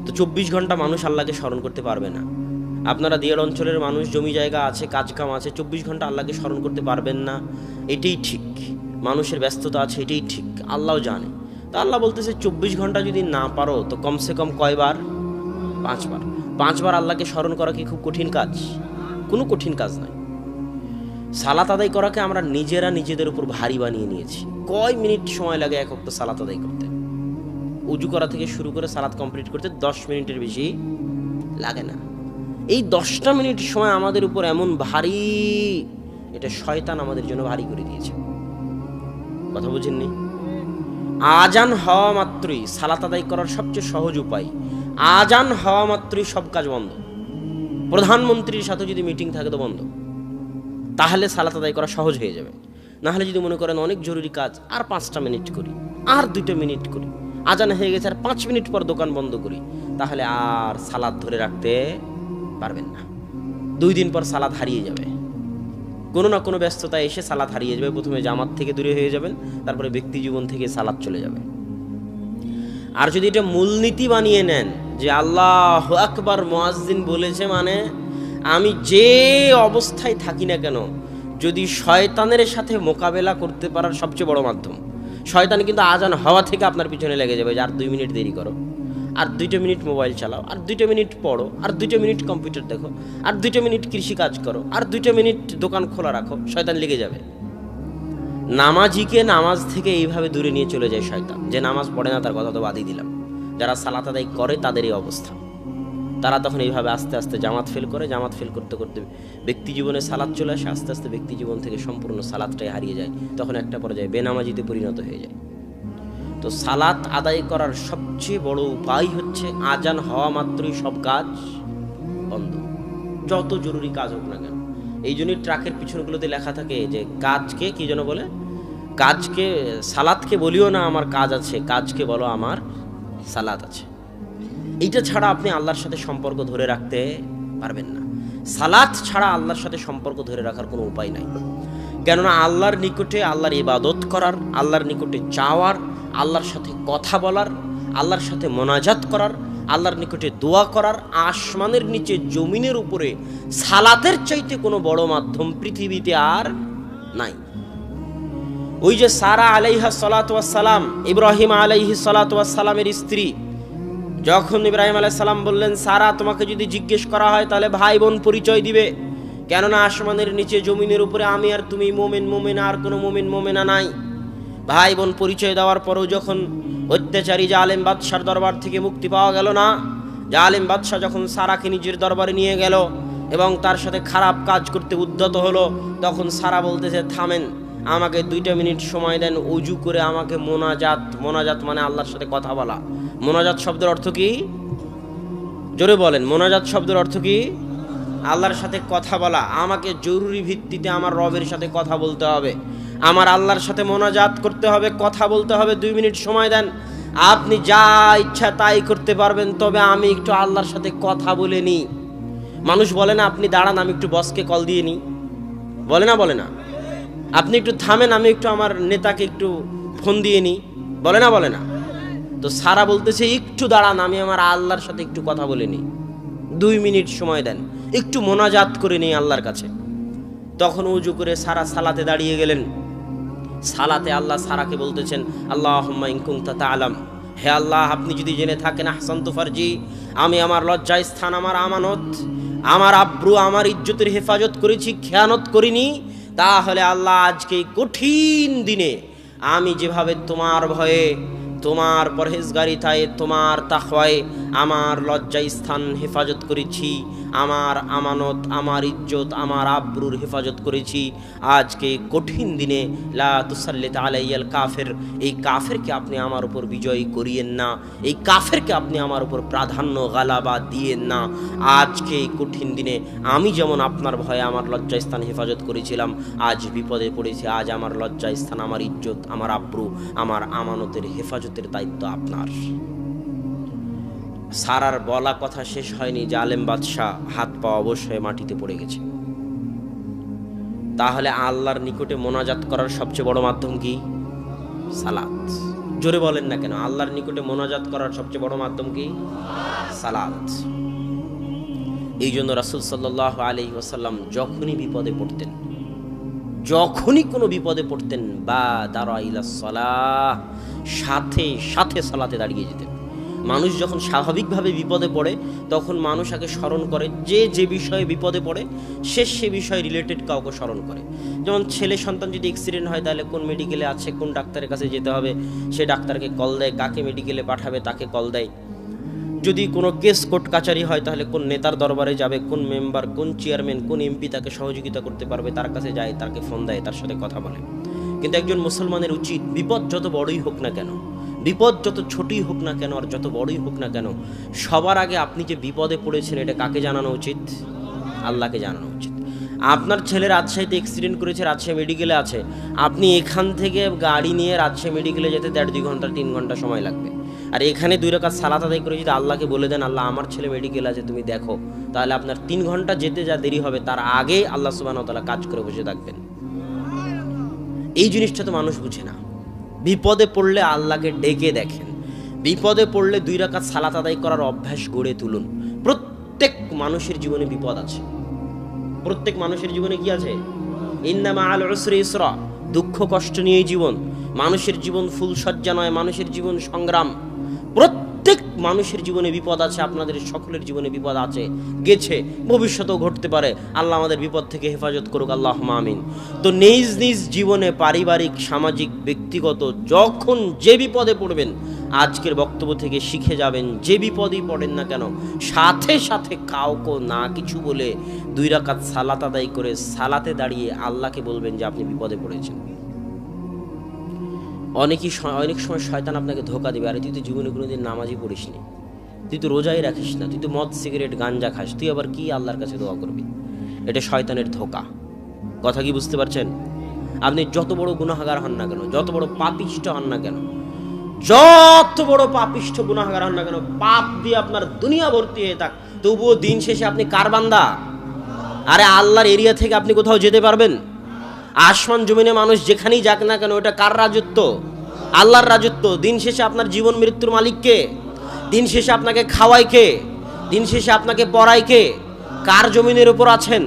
তো 24 ঘন্টা মানুষ আল্লাহকে স্মরণ করতে পারবে না। আপনারা দিয়ার অঞ্চলের মানুষ, জমি জায়গা আছে, কাজ কাম আছে, 24 ঘন্টা আল্লাহকে স্মরণ করতে পারবেন না, এটাই ঠিক। মানুষের ব্যস্ততা আছে, এটাই ঠিক, আল্লাহও জানে। তা আল্লাহ বলতেছে 24 ঘন্টা যদি না পারো তো কমসে কম কয়বার? 5 বার। 5 বার আল্লাহকে স্মরণ করা কি খুব কঠিন কাজ? কোনো কঠিন কাজ নয়। সালাত আদায় করাকে আমরা নিজেরা নিজেদের উপর ভারী বানিয়ে নিয়েছি। কয় মিনিট সময় লাগে এক ওয়াক্ত সালাত আদায় করতে? উজু করা থেকে শুরু করে সালাত কমপ্লিট করতে 10 মিনিটের বেশি লাগে না। এই 10টা মিনিট সময় আমাদের উপর এমন ভারী, এটা শয়তান আমাদের জন্য ভারী করে দিয়েছে। কথা বুঝেননি? আজান হওয়া মাত্রই সালাত আদায় করার সবচেয়ে সহজ উপায়, আজান হওয়া মাত্রই সব কাজ বন্ধ। প্রধানমন্ত্রীর সাথে যদি মিটিং থাকে তো বন্ধ, তাহলে সালাত আদায় করা সহজ হয়ে যাবে। না হলে যদি মনে করেন অনেক জরুরি কাজ, আর 5টা মিনিট করি, আর 2টা মিনিট করি, আজান হয়ে গেছে আর 5 মিনিট পর দোকান বন্ধ করি, তাহলে আর সালাত ধরে রাখতে পারবেন না। 2 দিন পর সালাত হারিয়ে যাবে, কোনো না কোনো ব্যস্ততায় এসে সালাত হারিয়ে যাবে। প্রথমে জামাত থেকে দূরে হয়ে যাবেন, তারপরে ব্যক্তি জীবন থেকে সালাত চলে যাবে। আর যদি এটা মূলনীতি বানিয়ে নেন যে আল্লাহু আকবার মুয়াজ্জিন বলেছে মানে আমি যে অবস্থায় থাকি না কেন, যদি শয়তানের সাথে মোকাবেলা করতে পারার সবচেয়ে বড় মাধ্যম। শয়তান কিন্তু আজান হওয়া থেকে আপনার পিছনে লেগে যাবে যে আর 2 মিনিট দেরি করো, আর 2টা মিনিট মোবাইল চালাও, আর 2টা মিনিট পড়ো, আর 2টা মিনিট কম্পিউটার দেখো, আর 2টা মিনিট কৃষি কাজ করো, আর 2টা মিনিট দোকান খোলা রাখো। শয়তান লেগে যাবে। নামাজিকে নামাজ থেকে এইভাবে দূরে নিয়ে চলে যায় শয়তান। যে নামাজ পড়ে না তার কথা তো বাদই দিলাম, যারা সালাত আদায় করে তাদের এই অবস্থা। তারা তখন এইভাবে আস্তে আস্তে জামাত ফেল করে, জামাত ফেল করতে করতে ব্যক্তি জীবনে সালাত চলে আসে, আস্তে আস্তে ব্যক্তি জীবন থেকে সম্পূর্ণ সালাতটাই হারিয়ে যায়। তখন একটা পর্যায়ে বেনামাজিতে পরিণত হয়ে যায়। তো সালাত আদায় করার সবচেয়ে বড় উপায় হচ্ছে আজান হওয়া মাত্রই সব কাজ বন্ধ, যত জরুরি কাজ হোক না কেন। এই জন্যই ট্রাকের পিছনগুলোতে লেখা থাকে যে কাজকে কি যেন বলে, কাজকে সালাতকে বলিও না আমার কাজ আছে, কাজকে বলো আমার সালাত আছে। এইটা ছাড়া আপনি আল্লাহর সাথে সম্পর্ক ধরে রাখতে পারবেন না। সালাত ছাড়া আল্লাহর সাথে সম্পর্ক ধরে রাখার কোনো উপায় নাই। কেননা আল্লাহর নিকটে আল্লাহর ইবাদত করার, আল্লাহর নিকটে চাওয়ার, আল্লাহর সাথে কথা বলার, আল্লাহর সাথে মোনাজাত করার, আল্লাহর নিকটে দোয়া করার, আসমানের নিচে জমিনের উপরে সালাতের চাইতে কোনো বড় মাধ্যম পৃথিবীতে আর নাই। ওই যে সারা আলাইহা সালাতু ওয়াস সালাম, ইব্রাহিম আলাইহি সালাতু ওয়াস সালামের স্ত্রী, যখন ইব্রাহিম আলাইহিস সালাম বললেন সারা তোমাকে যদি জিজ্ঞেস করা হয় তাহলে ভাই বোন পরিচয় দিবে, কেননা আসমানের নিচে জমিনের উপরে আমি আর তুমি মোমেন মোমেনা, আর কোনো মোমেন মোমেনা নাই। ভাই বোন পরিচয় দেওয়ার পরেও যখন অত্যাচারী জালেম বাদশার দরবার থেকে মুক্তি পাওয়া গেল না, জালেম বাদশাহ যখন সারাকে নিজের দরবারে নিয়ে গেল এবং তার সাথে খারাপ কাজ করতে উদ্যত হলো, তখন সারা বলতেছে থামেন, আমাকে 2 মিনিট সময় দেন, অজু করে আমাকে মোনাজাত মানে আল্লাহর সাথে কথা বলা। মোনাজাত শব্দের অর্থ কি? জোরে বলেন, মোনাজাত শব্দের অর্থ কি? আল্লাহর সাথে কথা বলা। আমাকে জরুরি ভিত্তিতে আমার রবের সাথে কথা বলতে হবে, আমার আল্লাহর সাথে মোনাজাত করতে হবে, কথা বলতে হবে। 2 মিনিট সময় দেন, আপনি যা ইচ্ছা তাই করতে পারবেন, তবে আমি একটু আল্লাহর সাথে কথা বলে নিই। মানুষ বলে না আপনি দাঁড়ান, আমি একটু বসকে কল দিয়ে নিই, বলে না? আপনি একটু থামেন, আমি একটু আমার নেতাকে একটু ফোন দিয়ে নিই, বলে না? তো সারা বলতেছে একটু দাঁড়ান, আমি আমার আল্লাহর সাথে একটু কথা বলে নিই, 2 মিনিট সময় দেন, একটু মোনাজাত করে নিই আল্লাহর কাছে। তখন উজু করে সারা সালাতে দাঁড়িয়ে গেলেন। সালাতে আল্লাহ সারাকে বলতেছেন, আল্লাহুম্মা ইন কুনতা তা'লাম, হে আল্লাহ আপনি যদি জেনে থাকেন, আহসানতু ফারজি, আমি আমার লজ্জায় স্থান, আমার আমানত, আমার আব্রু, আমার ইজ্জতের হেফাজত করেছি, খেয়ানত করিনি, তাহলে আল্লাহ আজকে এই কঠিন দিনে আমি যেভাবে তোমার ভয়ে, তোমার পরহেজগারিতায়, তোমার তাকওয়ায় আমার লজ্জায় স্থান হেফাজত করেছি, আমার আমানত, আমার ইজ্জত, আমার আব্রুর হেফাজত করেছি, আজকে কঠিন দিনে লা তুসাল্লিত আলাইয়াল কাফের, এই কাফেরকে আপনি আমার উপর বিজয়ী করিয়েন না, এই কাফেরকে আপনি আমার উপর প্রাধান্য গালাবা দিয়েন না। আজকে এই কঠিন দিনে আমি যেমন আপনার ভয়ে আমার লজ্জায় স্থান হেফাজত করেছিলাম, আজ বিপদে পড়েছি, আজ আমার লজ্জায় স্থান, আমার ইজ্জত, আমার আব্রু, আমার আমানতের হেফাজতের দায়িত্ব আপনার। সারার বলা কথা শেষ হয়নি, জালেম বাদশাহ হাত পা অবশ্যই মাটিতে পড়ে গেছে। তাহলে আল্লাহর নিকটে মোনাজাত করার সবচেয়ে বড় মাধ্যম কি? সালাত। জোরে বলেন না কেন? আল্লাহর নিকটে মোনাজাত করার সবচেয়ে বড় মাধ্যম কি? সালাত। এই জন্য রাসূল সাল্লাল্লাহু আলাইহি ওয়াসাল্লাম যখনই কোনো বিপদে পড়তেন বা দাঁড়া ইলা সালাহ, সাথে সাথে সালাতে দাঁড়িয়ে যেতেন। মানুষ যখন স্বাভাবিকভাবে বিপদে পড়ে তখন মানুষ আগে স্মরণ করে যে বিষয়ে বিপদে পড়ে সে বিষয়ে রিলেটেড কাউকে স্মরণ করে। যেমন ছেলে সন্তান যদি অ্যাক্সিডেন্ট হয় তাহলে কোন মেডিকেলে আছে, কোন ডাক্তারের কাছে যেতে হবে, সে ডাক্তারকে কল দেয়, কাকে মেডিকেলে পাঠাবে তাকে কল দেয়। যদি কোনো কেস কোর্ট কাচারি হয় তাহলে কোন নেতার দরবারে যাবে, কোন মেম্বার, কোন চেয়ারম্যান, কোন এমপি তাকে সহযোগিতা করতে পারবে, তার কাছে যায়, তাকে ফোন দেয়, তার সাথে কথা বলে। কিন্তু একজন মুসলমানের উচিত বিপদ যত বড়ই হোক না কেন, বিপদ যত ছোটই হোক না কেন আর যত বড়ই হোক না কেন, সবার আগে আপনি যে বিপদে পড়েছেন এটা কাকে জানানো উচিত? আল্লাহকে জানানো উচিত। আপনার ছেলে রাজশাহীতে অ্যাক্সিডেন্ট করেছে, রাজশাহী মেডিকেলে আছে, আপনি এখান থেকে গাড়ি নিয়ে রাজশাহী মেডিকেলে যেতে 1.5-2 ঘন্টা 3 ঘন্টা সময় লাগবে। আর এখানে 2 রাকাত সালাত আদায় করে যদি আল্লাহকে বলে দেন, আল্লাহ আমার ছেলে মেডিকেল আছে তুমি দেখো, তাহলে আপনার 3 ঘন্টা যেতে যা দেরি হবে তার আগে আল্লাহ সুবহানাহু ওয়া তাআলা কাজ করে বসে থাকবেন। এই জিনিসটা তো মানুষ বুঝে না। বিপদে পড়লে আল্লাহকে ডেকে দেখেন, বিপদে পড়লে 2 রাকাত সালাত আদায় করার অভ্যাস গড়ে তুলুন। প্রত্যেক মানুষের জীবনে বিপদ আছে, প্রত্যেক মানুষের জীবনে কি আছে? ইন্না মাআল উসরি ইসরা, দুঃখ কষ্ট নিয়েই জীবন। মানুষের জীবন ফুলসজ্জা নয়, মানুষের জীবন সংগ্রাম। প্রত্যেক মানুষের জীবনে বিপদ আছে, আপনাদের সকলের জীবনে বিপদ আছে, গেছে, ভবিষ্যতেও ঘটতে পারে। আল্লাহ আমাদের বিপদ থেকে হেফাজত করুক, আল্লাহুম্মা আমিন। তো নিজ নিজ জীবনে পারিবারিক, সামাজিক, ব্যক্তিগত যখন যে বিপদে পড়বেন, আজকের বক্তব্য থেকে শিখে যাবেন, যে বিপদই পড়েন না কেন সাথে সাথে কাউকে না কিছু বলে 2 রাকাত সালাত আদায় করে সালাতে দাঁড়িয়ে আল্লাহকে বলবেন যে আপনি বিপদে পড়েছেন। অনেক সময় শয়তান আপনাকে ধোকা দেবে, আরে তুই তো জীবনে কোনোদিন নামাজই পড়িস নি, তুই তো রোজাই রাখিস না, তুই তো মদ সিগারেট গাঞ্জা খাস, তুই আবার কি আল্লাহর কাছে দোয়া করবি? এটা শয়তানের ধোকা। কথা কি বুঝতে পারছেন? আপনি যত বড় গুনাহগার হন না কেন, যত বড় পাপিষ্ঠ হন না কেন, যত বড় পাপিষ্ঠ গুনাহগার হন না কেন, পাপ দিয়ে আপনার দুনিয়া ভর্তি হয়ে থাক, তবুও দিন শেষে আপনি কার বান্দা? আরে আল্লাহর এরিয়া থেকে আপনি কোথাও যেতে পারবেন? আসমান জমিনে মানুষ যেখানেই যাক না কেন, ওটা কার রাজত্ব? আল্লাহর রাজত্ব। দিন শেষে আপনার জীবন মৃত্যুর মালিক কে? দিন শেষে আপনাকে খাওয়ায় কে? দিন শেষে আপনাকে পড়ায় কে? কার জমিনের উপর আছেন?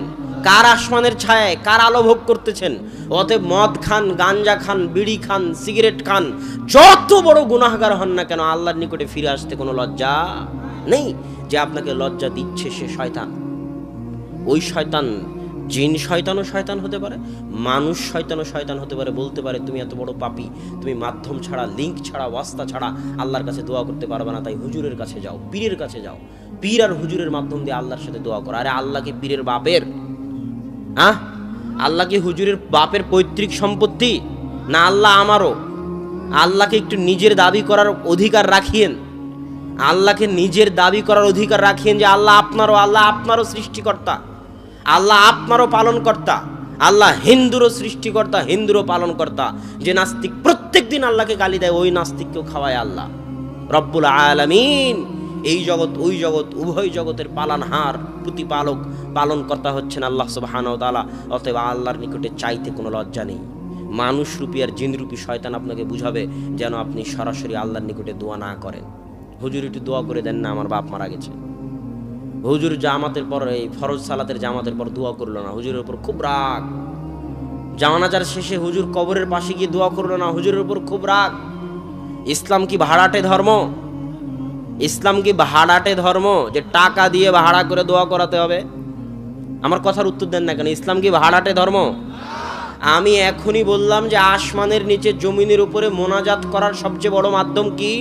কার আসমানের ছায়ায়, কার আলো ভোগ করতেছেন? অতএব মদ খান, গাঞ্জা খান, বিড়ি খান, সিগারেট খান, যত বড় গুনাহগার হন না কেন, আল্লাহর নিকটে ফিরে আসতে কোনো লজ্জা নেই। যে আপনাকে লজ্জা দিচ্ছে সে শয়তান। ওই শয়তান জিন শয়তানও শয়তান হতে পারে, মানুষ শয়তানও শয়তান হতে পারে। বলতে পারে তুমি এত বড় পাপী, তুমি মাধ্যম ছাড়া, লিঙ্ক ছাড়া, ওয়াস্তা ছাড়া আল্লাহর কাছে দোয়া করতে পারবে না, তাই হুজুরের কাছে যাও, পীরের কাছে যাও, পীর আর হুজুরের মাধ্যম দিয়ে আল্লাহর সাথে দোয়া করো। আরে আল্লাহ কি পীরের বাপের? আল্লাহ কি হুজুরের বাপের পৈতৃক সম্পত্তি? না আল্লাহ আমারও। আল্লাহকে একটু নিজের দাবি করার অধিকার রাখিয়েন, আল্লাহকে নিজের দাবি করার অধিকার রাখিয়েন যে আল্লাহ আপনারও সৃষ্টিকর্তা, আল্লাহ আপনারও পালনকর্তা, আল্লাহ হিন্দুরও সৃষ্টিকর্তা, হিন্দুরও পালনকর্তা। যে নাস্তিক প্রত্যেক দিন আল্লাহকে গালি দেয়, ওই নাস্তিককেও খাওয়ায় আল্লাহ রব্বুল আলামিন। এই জগৎ ওই জগৎ উভয় জগতের পালনহার, প্রতিপালক, পালনকর্তা হচ্ছেন আল্লাহ সুবহানাহু ওয়া তাআলা। অতএব আল্লাহর নিকটে চাইতে কোনো লজ্জা নেই। মানুষ রূপী আর জিন রূপী শয়তান আপনাকে বুঝাবে যেন আপনি সরাসরি আল্লাহর নিকটে দোয়া না করেন। হুজুর একটু দোয়া করে দেন না, আমার বাপ মারা গেছে। হুজুর জামাতের পর, এই ফরজ সালাতের জামাতের পর দোয়া করলো না, হুজুরের উপর খুব রাগ। জানাজার শেষে হুজুর কবরের পাশে গিয়ে দোয়া করলো না, হুজুরের উপর খুব রাগ। ইসলাম কি ভাড়াটে ধর্ম? ইসলাম কি ভাড়াটে ধর্ম যে টাকা দিয়ে ভাড়া করে দোয়া করাতে হবে? আমার কথার উত্তর দেন না কেন? ইসলাম কি ভাড়াটে ধর্ম? আমি এখনই বললাম যে আসমানের নিচে জমিনের উপরে মোনাজাত করার সবচেয়ে বড় মাধ্যম কি?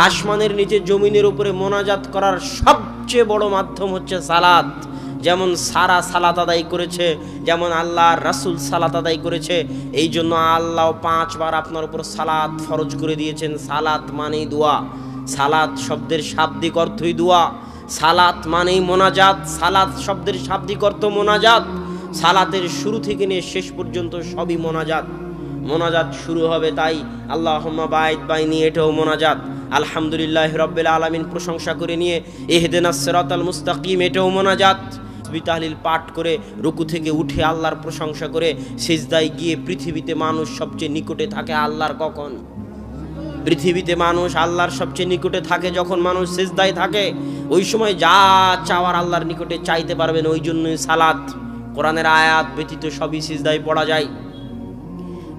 আসমানের নিচে জমিনের উপরে মোনাজাত করার সবচেয়ে বড় মাধ্যম হচ্ছে সালাত। যেমন সারা সালাত আদায় করেছে, যেমন আল্লাহর রাসূল সালাত আদায় করেছে, এই জন্য আল্লাহ 5 বার আপনার উপর সালাত ফরজ করে দিয়েছেন। সালাত মানেই দোয়া, সালাত শব্দের শাব্দিক অর্থই দোয়া, সালাত মানেই মোনাজাত, সালাত শব্দের শাব্দিক অর্থ মোনাজাত। সালাতের শুরু থেকে নিয়ে শেষ পর্যন্ত সবই মোনাজাত। মোনাজাত শুরু হবে তাই আল্লাহুম্মা বাইদ বাইনি, এটাও মোনাজাত। আলহামদুলিল্লাহি রাব্বিল আলামিন প্রশংসা করে নিয়ে ইহদিনাস সিরাতাল মুস্তাকিম, এটাও মোনাজাত। তাসবিহ তাহলিল পাঠ করে রুকু থেকে উঠে আল্লাহর প্রশংসা করে সিজদায় গিয়ে, পৃথিবীতে মানুষ সবচেয়ে নিকটে থাকে আল্লাহর কখন? পৃথিবীতে মানুষ আল্লাহর সবচেয়ে নিকটে থাকে যখন মানুষ সিজদায় থাকে। ওই সময় যা চাওয়ার আল্লাহর নিকটে চাইতে পারবেন। ওই জন্যই সালাত, কোরআনের আয়াত ব্যতীত সবই সিজদায় পড়া যায়।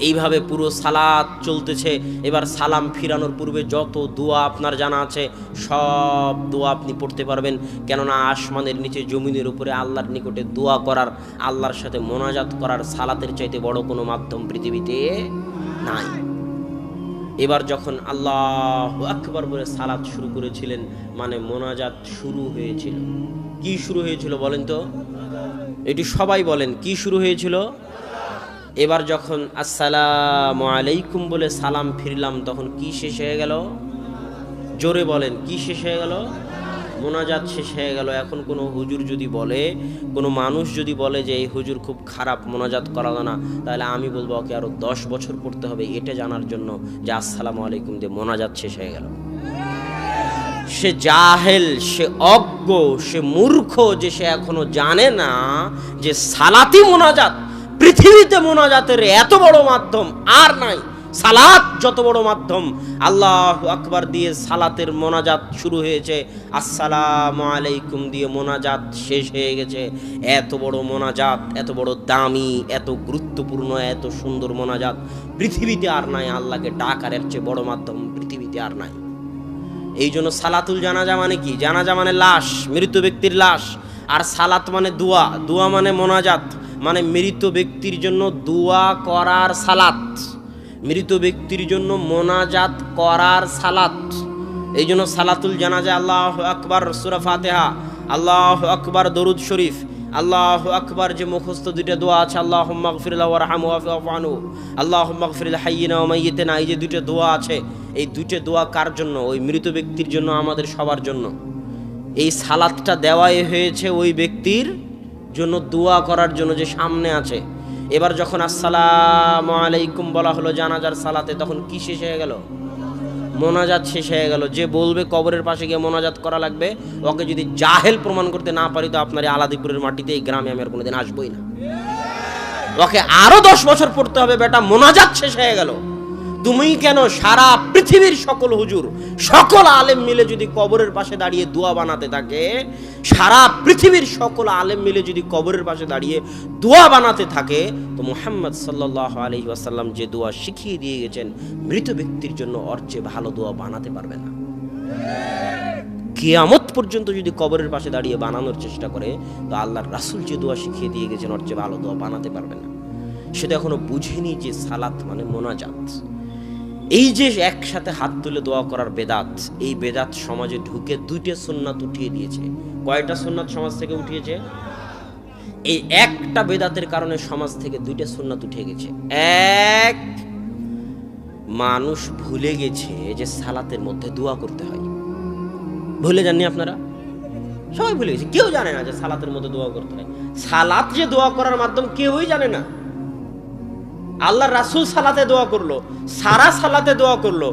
এইভাবে পুরো সালাত চলতেছে। এবার সালাম ফিরানোর পূর্বে যত দোয়া আপনার জানা আছে সব দোয়া আপনি পড়তে পারবেন, কেননা আসমানের নিচে জমিনের উপরে আল্লাহর নিকটে দোয়া করার, আল্লাহর সাথে মোনাজাত করার সালাতের চাইতে বড় কোনো মাধ্যম পৃথিবীতে নাই। এবার যখন আল্লাহু আকবার বলে সালাত শুরু করেছিলেন, মানে মোনাজাত শুরু হয়েছিল। কি শুরু হয়েছিল বলেন তো? এটি সবাই বলেন, কি শুরু হয়েছিল? এবার যখন আসসালামু আলাইকুম বলে সালাম ফিরলাম, তখন কি শেষ হয়ে গেল? জোরে বলেন, কি শেষ হয়ে গেল? মোনাজাত শেষ হয়ে গেল। এখন কোনো হুজুর যদি বলে, কোনো মানুষ যদি বলে যে এই হুজুর খুব খারাপ, মোনাজাত করালো না, তাহলে আমি বলবো ওকে আরো 10 বছর পড়তে হবে এটা জানার জন্য যে আসসালামু আলাইকুম দিয়ে মোনাজাত শেষ হয়ে গেল। সে জাহেল, সে অজ্ঞ, সে মূর্খ যে সে এখনো জানে না যে সালাতি মোনাজাত, পৃথিবীতে মোনাজাতের এত বড় মাধ্যম আর নাই। সালাত যত বড় মাধ্যম, আল্লাহু আকবার দিয়ে সালাতের মোনাজাত শুরু হয়েছে, আসসালামু আলাইকুম দিয়ে মোনাজাত শেষ হয়ে গেছে। এত বড় মোনাজাত, এত বড় দামি, এত গুরুত্বপূর্ণ, এত সুন্দর মোনাজাত পৃথিবীতে আর নাই। আল্লাহকে ডাকার এর চেয়ে বড় মাধ্যম পৃথিবীতে আর নাই। এই জন্য সালাতুল জানাজা মানে কি? জানাজা মানে লাশ, মৃত ব্যক্তির লাশ। আর সালাত মানে দোয়া, দোয়া মানে মোনাজাত, মানে মৃত ব্যক্তির জন্য দোয়া করার সালাত, মৃত ব্যক্তির জন্য মোনাজাত করার সালাত। এই জন্য সালাতুল জানাজা আল্লাহু আকবার, সূরা ফাতিহা, আল্লাহু আকবার, দরুদ শরীফ, আল্লাহু আকবার যে মুখস্থ দুইটা দোয়া আছে, আল্লাহুম্মা গফির লাহু ওয়ারহামহু ওয়াফু আনহু, আল্লাহুম্মা গফির লিল হাইয়িনা ওয়া মাইয়িতিনা, এই যে দুইটা দোয়া আছে, এই দুইটা দোয়া কার জন্য? ওই মৃত ব্যক্তির জন্য, আমাদের সবার জন্য। এই সালাতটা দেওয়াই হয়েছে ওই ব্যক্তির জন্য, দোয়া করার জন্য যে সামনে আছে। এবার যখন আসসালামু আলাইকুম বলা হলো জানাজার সালাতে, তখন কি শেষ হয়ে গেল? মোনাজাত শেষ হয়ে গেল। যে বলবে কবরের পাশে গিয়ে মোনাজাত করা লাগবে, ওকে যদি জাহেল প্রমাণ করতে না পারি তো আপনার আলাদিপুরের মাটিতে, এই গ্রামে আমি আর কোনোদিন আসবোই না। ওকে আরো 10 বছর পড়তে হবে। বেটা মোনাজাত শেষ হয়ে গেল। তুমি কেন? সারা পৃথিবীর সকল হুজুর, সকল আলেম মিলে যদি কবরের পাশে দাঁড়িয়ে দোয়া বানাতে থাকে, সারা পৃথিবীর সকল আলেম মিলে যদি কবরের পাশে দাঁড়িয়ে দোয়া বানাতে থাকে, তো মুহাম্মদ সাল্লাল্লাহু আলাইহি ওয়াসাল্লাম যে দোয়া শিখিয়ে দিয়ে গেছেন মৃত ব্যক্তির জন্য, ওর চেয়ে ভালো দোয়া বানাতে পারবে না কিয়ামত পর্যন্ত যদি কবরের পাশে দাঁড়িয়ে বানানোর চেষ্টা করে, তো আল্লাহর রাসূল যে দোয়া শিখিয়ে দিয়ে গেছেন ওর চেয়ে ভালো দোয়া বানাতে পারবে না। সেটা এখনো বুঝেনি যে সালাত মানে মোনাজাত। এই যে একসাথে হাত তুলে দোয়া করার বেদাত, এই বেদাত সমাজে ঢুকে 2টে সুন্নাত উঠিয়ে দিয়েছে। কয়টা সুন্নাত সমাজ থেকে উঠিয়েছে? এই একটা বেদাতের কারণে সমাজ থেকে 2টে সুন্নাত উঠে গেছে। এক, মানুষ ভুলে গেছে যে সালাতের মধ্যে দোয়া করতে হয়। ভুলে যাননি আপনারা? সবাই ভুলে গেছে, কেউ জানে না যে সালাতের মধ্যে দোয়া করতে হয়। সালাত যে দোয়া করার মাধ্যম কেউই জানে না। আল্লাহর রাসূল সালাতে দোয়া করলো, সারা সালাতে দোয়া করলো।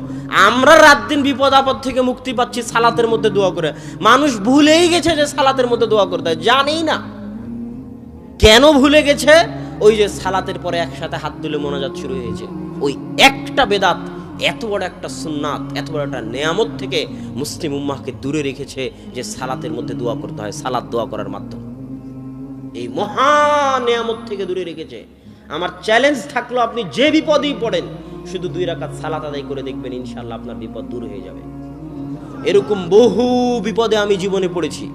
আমরা রাত দিন বিপদ আপদ থেকে মুক্তি পাচ্ছি সালাতের মধ্যে দোয়া করে। মানুষ ভুলেই গেছে যে সালাতের মধ্যে দোয়া করতে হয়, জানেই না। কেন ভুলে গেছে? ওই যে সালাতের পরে একসাথে হাত তুলে মোনাজাত শুরু হয়েছে, ওই একটা বেদাত এত বড় একটা সুন্নাত, এত বড় একটা নেয়ামত থেকে মুসলিম উম্মাহকে দূরে রেখেছে যে সালাতের মধ্যে দোয়া করতে হয়, সালাত দোয়া করার মাধ্যমে। এই মহা নেয়ামত থেকে দূরে রেখেছে। আমার চ্যালেঞ্জ থাকলো, আপনি যে বিপদেই পড়েন শুধু 2 রাকাত সালাত আদায় করে দেখবেন, ইনশাআল্লাহ আপনার বিপদ দূর হয়ে যাবে। এরকম বহু বিপদে আমি জীবনে পড়েছি,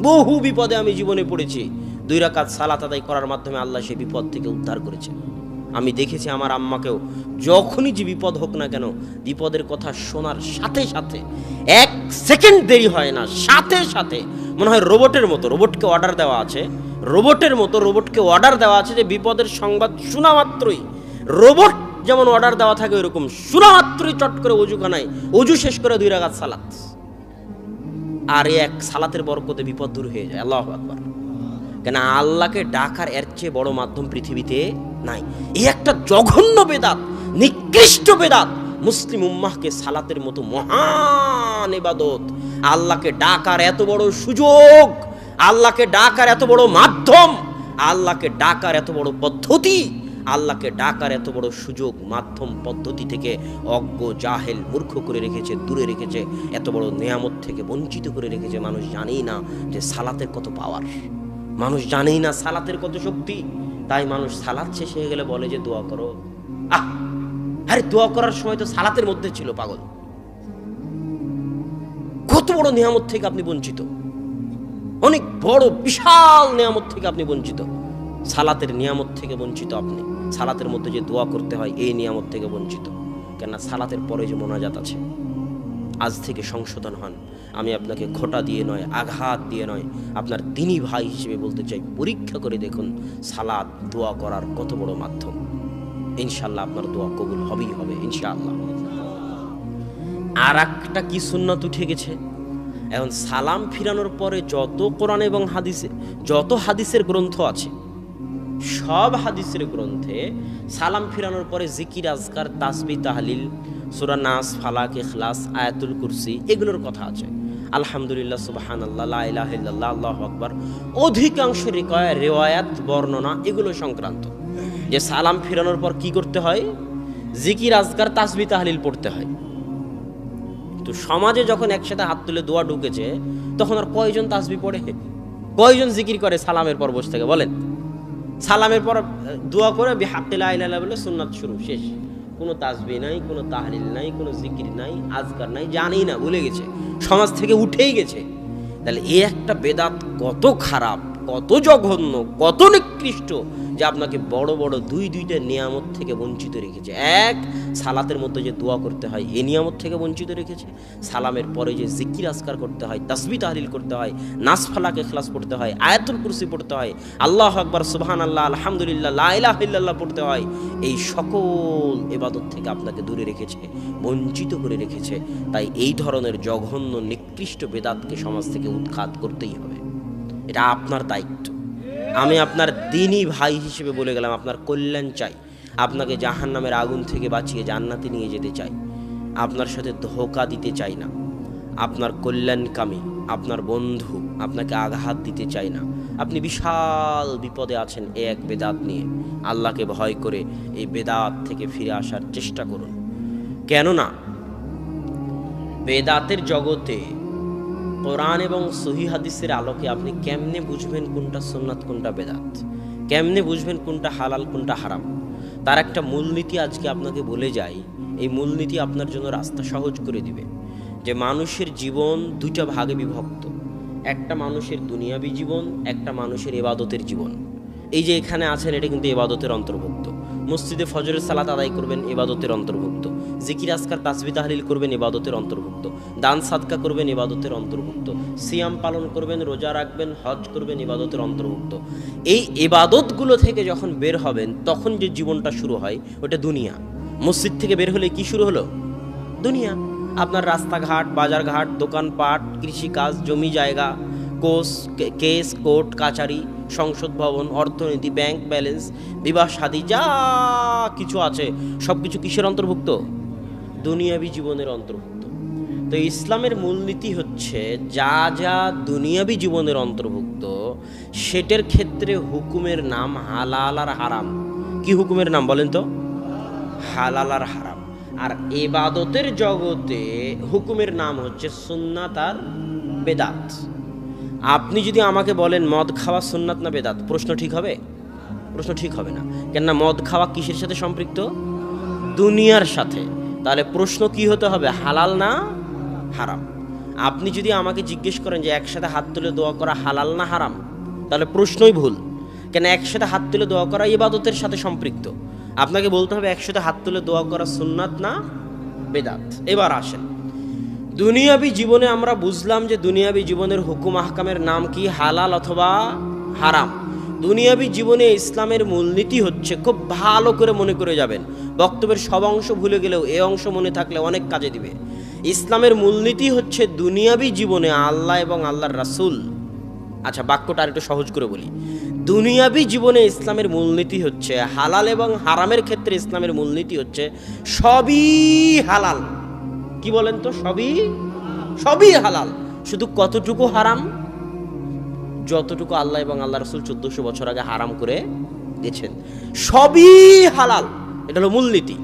বহু বিপদে আমি জীবনে পড়েছি। 2 রাকাত সালাত আদায় করার মাধ্যমে আল্লাহ সেই বিপদ থেকে উদ্ধার করেছে। আমি দেখেছি আমার আম্মাকেও, যখনই যে বিপদ হোক না কেন, বিপদের কথা শোনার সাথে সাথে 1 সেকেন্ড দেরি হয় না, সাথে সাথে মনে হয় রোবটের মতো, রোবটকে অর্ডার দেওয়া আছে, রোবটের মতো রোবটকে অর্ডার দেওয়া আছে যে বিপদের সংবাদ শোনা মাত্রই, রোবট যেমন অর্ডার দেওয়া থাকে ওইরকম শোনা মাত্রই চট করে অজুখানায় অজু শেষ করে 2 রাকাত সালাত, আর এই 1 সালাতের বরকতে বিপদ দূর হয়ে যায়। আল্লাহু আকবার। কেন? আল্লাহকে ডাকার এর চেয়ে বড় মাধ্যম পৃথিবীতে নাই। এই একটা জঘন্য বেদাত, নিকৃষ্ট বেদাত মুসলিম উম্মাহকে সালাতের মতো মহান ইবাদত, আল্লাহকে ডাকার এত বড় সুযোগ, আল্লাহকে ডাকার এত বড় মাধ্যম, আল্লাহকে ডাকার এত বড় পদ্ধতি, আল্লাহকে ডাকার এত বড় সুযোগ মাধ্যম পদ্ধতি থেকে অজ্ঞ জাহেল মূর্খ করে রেখেছে, দূরে রেখেছে, এত বড় নেয়ামত থেকে বঞ্চিত করে রেখেছে। মানুষ জানেই না যে সালাতের কত পাওয়ার, মানুষ জানেই না সালাতের কত শক্তি। তাই মানুষ সালাত শেষ হয়ে গেলে বলে যে দোয়া করো। আরে দোয়া করার সময় তো সালাতের মধ্যে ছিল, পাগল। কত বড় নিয়ামত থেকে আপনি বঞ্চিত, অনেক বড় বিশাল নিয়ামত থেকে আপনি বঞ্চিত। সালাতের নিয়ামত থেকে বঞ্চিত আপনি। সালাতের মধ্যে যে দোয়া করতে হয় এই নিয়ামত থেকে বঞ্চিত। কেননা সালাতের পরে যে মোনাজাত আছে, আজ থেকে সংশোধন হন। আমি আপনাকে খোঁটা দিয়ে নয়, আঘাত দিয়ে নয়, আপনার দিনী ভাই হিসেবে বলতে চাই, পরীক্ষা করে দেখুন সালাত দোয়া করার কত বড় মাধ্যম। ইনশাআল্লাহ আপনার দোয়া কবুল হবেই হবে ইনশাআল্লাহ। আর একটা কি সুন্নাত উঠে গেছে, এখন সালাম ফিরানোর পরে যত কোরআন এবং হাদিসে, যত হাদিসের গ্রন্থ আছে, সব হাদিসের গ্রন্থে সালাম ফিরানোর পরে জিকির, আজকার, তাসবিহ, তাহলিল, সূরা নাস, ফালাক, ইখলাস, আয়াতুল কুরসি, এগুলোর কথা আছে। আলহামদুলিল্লাহ, সুবহানাল্লাহ, লা ইলাহা ইল্লাল্লাহ, আল্লাহু আকবার। অধিকাংশ রিওয়ায়াত বর্ণনা এগুলো সংক্রান্ত যে সালাম ফিরানোর পর কি করতে হয়, জিকির, আজকার, তাসবিহ, তাহলিল পড়তে হয়। তো সমাজে যখন একসাথে হাত তুলে দোয়া ঢুকেছে, তখন আর কয়জন তাসবিহ পড়ে, কয়জন জিকির করে সালামের পর বসে থেকে? বলেন। সালামের পর দোয়া করে বিহাক্কি লা ইলাহা ইল্লাল্লাহ বলে সুন্নাত শুরু, শেষ। কোনো তাসবিহ নাই, কোনো তাহলিল নাই, কোনো জিকির নাই, আজকার নাই, জানেই না, ভুলে গেছে, সমাজ থেকে উঠেই গেছে। তাহলে এই একটা বেদাত কত খারাপ, কত জঘন্য, কত নিকৃষ্ট যে আপনাকে বড় বড় দুইটা নিয়ামত থেকে বঞ্চিত রেখেছে। এক, সালাতের মধ্যে যে দোয়া করতে হয় এই নিয়ামত থেকে বঞ্চিত রেখেছে। সালামের পরে যে জিকির আজকার করতে হয়, তাসবিহ তাহলিল করতে হয়, নাস, ফালাক, ইখলাস পড়তে হয়, আয়াতুল কুরসি পড়তে হয়, আল্লাহু আকবার, সুবহানাল্লাহ, আলহামদুলিল্লাহ, লা ইলাহা ইল্লাল্লাহ পড়তে হয়, এই সকল ইবাদত থেকে আপনাকে দূরে রেখেছে, বঞ্চিত করে রেখেছে। তাই এই ধরনের জঘন্য নিকৃষ্ট বেদাতকে সমাজ থেকে উৎখাত করতেই হবে। এটা আপনার দায়িত্ব। আমি আপনার দিনী ভাই হিসেবে বলে গেলাম, আপনার কল্যাণ চাই, আপনাকে জাহান্নামের আগুন থেকে বাঁচিয়ে জান্নাতে নিয়ে যেতে চাই, আপনার সাথে ধোঁকা দিতে চাই না, আপনার কল্যাণকামী, আপনার বন্ধু, আপনাকে আঘাত দিতে চাই না। আপনি বিশাল বিপদে আছেন এক বেদাত নিয়ে, আল্লাহকে ভয় করে এই বেদাত থেকে ফিরে আসার চেষ্টা করুন। কেননা বেদাতের জগতে কোরআন এবং সহিহ হাদিসের আলোকে আপনি কেমনে বুঝবেন কোনটা সুন্নাত, কোনটা বেদাত, কেমনে বুঝবেন কোনটা হালাল, কোনটা হারাম? তার একটা মূলনীতি আজকে আপনাকে বলে যাই, এই মূলনীতি আপনার জন্য রাস্তা সহজ করে দিবে। যে মানুষের জীবন দুইটা ভাগে বিভক্ত, একটা মানুষের দুনিয়াবী জীবন, একটা মানুষের ইবাদতের জীবন। এই যে এখানে আছেন এটা কিন্তু ইবাদতের অন্তর্ভুক্ত। মসজিদে ফজরের সালাত আদায় করবেন, ইবাদতের অন্তর্ভুক্ত। জিকির আজকার তাসবিহ তাহলিল করবেন, ইবাদতের অন্তর্ভুক্ত। দান সাদকা করবেন, ইবাদতের অন্তর্ভুক্ত। সিয়াম পালন করবেন, রোজা রাখবেন, হজ করবেন, ইবাদতের অন্তর্ভুক্ত। এই ইবাদতগুলো থেকে যখন বের হবেন তখন যে জীবনটা শুরু হয় ওটা দুনিয়া। মসজিদ থেকে বের হলে কি শুরু হলো? দুনিয়া। আপনার রাস্তাঘাট, বাজারঘাট, দোকানপাট, কৃষিকাজ, জমি জায়গা, কেস, কোর্ট কাচারি, সংসদ ভবন, অর্থনীতি, ব্যাংক ব্যালেন্স, বিবাহ শাদী, যা কিছু আছে সব কিছু কিসের অন্তর্ভুক্ত? দুনিয়াবী জীবনের অন্তর্ভুক্ত। তো ইসলামের মূলনীতি হচ্ছে যা যা দুনিয়াবী জীবনের অন্তর্ভুক্ত সেটার ক্ষেত্রে হুকুমের নাম হালাল আর হারাম। কি হুকুমের নাম বলেন তো? হালাল আর হারাম। আর ইবাদতের জগতে হুকুমের নাম হচ্ছে সুন্নাত আর বেদাত। আপনি যদি আমাকে বলেন মদ খাওয়া সুন্নাত না বেদাত, প্রশ্ন ঠিক হবে? প্রশ্ন ঠিক হবে না। কেননা মদ খাওয়া কিসের সাথে সম্পৃক্ত? দুনিয়ার সাথে। তাহলে প্রশ্ন কি হতে হবে? হালাল না হারাম। আপনি যদি আমাকে জিজ্ঞেস করেন যে একসাথে হাত তুলে দোয়া করা হালাল না হারাম, তাহলে প্রশ্নই ভুল। কেন একসাথে হাত তুলে দোয়া করা ইবাদতের সাথে সম্পৃক্ত। আপনাকে বলতে হবে একসাথে হাত তুলে দোয়া করা সুন্নাত না বেদাত। এবার আসেন দুনিয়াবী জীবনে। আমরা বুঝলাম যে দুনিয়াবী জীবনের হুকুম আহকামের নাম কি? হালাল অথবা হারাম। দুনিয়াবী জীবনে ইসলামের মূলনীতি হচ্ছে, খুব ভালো করে মনে করে যাবেন, বক্তব্যের সব অংশ ভুলে গেলেও এ অংশ মনে থাকলে অনেক কাজে দিবে। ইসলামের মূলনীতি হচ্ছে দুনিয়াবী জীবনে আল্লাহ এবং আল্লাহর রাসূল। আচ্ছা, বাক্যটা আর একটু সহজ করে বলি। দুনিয়াবী জীবনে ইসলামের মূলনীতি হচ্ছে হালাল এবং হারামের ক্ষেত্রে ইসলামের মূলনীতি হচ্ছে সবই হালাল। কি বলেন তো? সবই হালাল। শুধু কতটুকু হারাম? যতটুকু আল্লাহ এবং আল্লাহ রাসূল 1400 বছর আগে হারাম করে গেছেন। সবই হালাল, এটা হলো মূলনীতি।